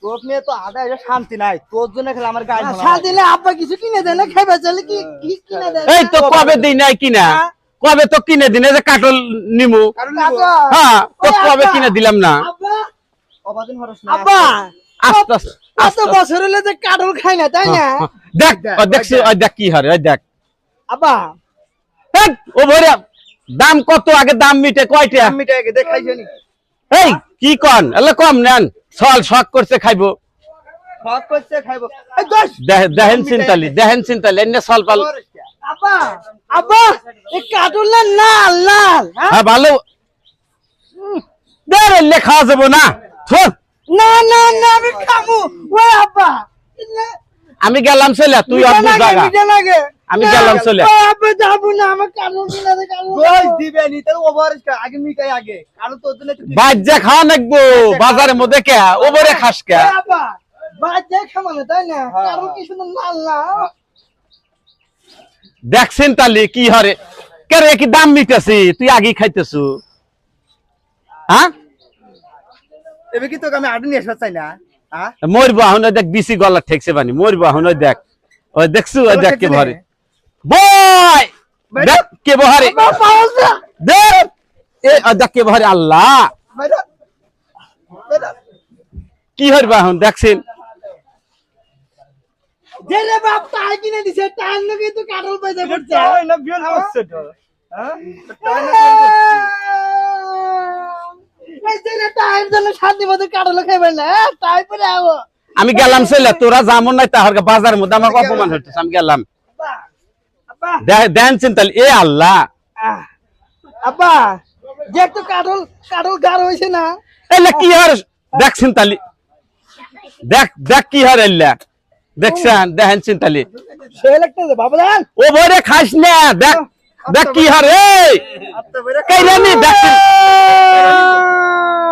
তোর নিয়ে তো আদা এটা শান্তি নাই, তোর জন্য খেলে আমার গায়ে শান্তি নেই। আব্বা কিছু কিনে দেন, খাইবা চলে কি কিনে দেন? এই তো কবে দিই নাই কিনা, কবে তো কিনে দিনে যে কাটল নিমু। হ্যাঁ তো কবে কিনে দিলাম না। অবাদিন হরস না। আব্বা আস্তে কত বছর হলে যে কাটল খাই না, তাই না? দেখ দেখছি ওই দেখ কি হারে ওই দেখ। আব্বা ও ভরে দাম কত আগে দাম মিটে কয়টা? আমি এটাকে দেখাই জানি। এই কি কন এলে কম নেন, ছল শখ করছে খাইবো। শখ করছে খাইবো। এই দোষ দেখেন চিন্তালি এনে ছল পাল। আব্বা আব্বা এই কাটল না লাল লাল। হ্যাঁ ভালো দেখ এলে খাওয়া যাবো না। না না না আমি খাবো। ওই আব্বা আমি গেলাম চলে, তুই অদ্ভুত জায়গা। আমি গেলাম চলে। আব্বা যাবো না, আমার কাটল কিনে দে। দোষ দিবে নি তাহলে ওভার আগে মিটাই আগে, কারণ তোর জন্য একটু বাজ্জা খাওয়া নাকবো বাজারের মধ্যে কে ওবরে খাস কে। আব্বা বাচ্চা খামানে, তাই না? কাটল কি সুন্দর লাল লাল। দেখছেন তালি কি হরে কে রে, কি দাম মিটেছি তুই আগে খাইতেছু। হ্যাঁ এবে কি তোকে আমি আডু নিয়ে আসতে চাই না। হ্যাঁ মরবো এখন দেখ বিসি গলা ঠেকছে বানি মরবো এখন ওই দেখ ওই দেখছু ওই দেখ কে ভরে বয় দেখ কে বহারে দেখ এ ওই দেখ কে বহারে আল্লাহ কি হরবা এখন দেখছেন। জেলে বাপ তাই কিনে দিছে, তার লগে তো কাটল পয়সা করছে। তাই না বিয়ান হচ্ছে তো। হ্যাঁ তাই না এই জেলে তাইর জন্য শান্তি মতো কাটল খাইবেন না, তাই পরে আবো। আমি গেলাম চলে, তোরা যেমন নাই তাহার বাজারের মধ্যে আমার অপমান হইতেছে। আমি গেলাম আব্বা দেন চিন্তালি এ আল্লাহ। আব্বা যে একটু কাটল কাটল গার হইছে না। এলে কি হর দেখ চিন্তালি দেখ দেখ কি হর এল্লা দেখছেন দেখেন চিন্তালি সে লাগতেছে বাবুলাল। ও বরে খাস না দেখ দেখ কি হর এই আত্মা বেরে কাইরানি দেখ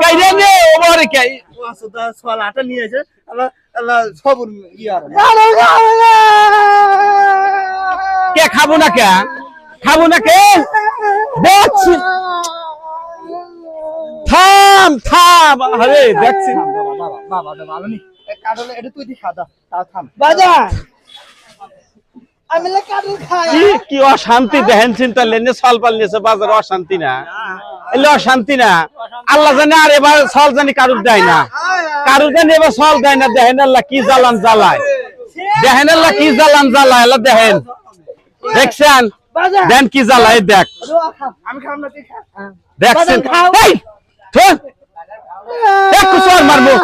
কাইরানি ও বরে কাই ওয়াসুদা সওয়াল আটা নিয়ে এসে আল্লাহ আল্লাহ সবুর ইয়ার কাটল খাবে না। কে খাবো না কে খাবো না কে দেখছি থাম থাম আরে দেখছি বাবা ভালো নি কাটলে এটা তুই দি খাদা তা থাম বাজার আমি কাটল খাই। কি কি অশান্তি দেখেন চিন্তা লেনে সলপাল নিয়েছে বাজার অশান্তি না এলে অশান্তি না। আল্লাহ জানে আর এবার সল জানি কারুর দেয় না, কারুর জানি এবার সল দেয় না। দেখেন আল্লাহ কি জ্বালান জ্বালায়, দেখেন আল্লাহ কি জ্বালান জ্বালায় আল্লাহ দেখেন দেখছেন দেন কি জ্বালায় দেখ আমি খাম না তুই খা। দেখছেন এই মারবো।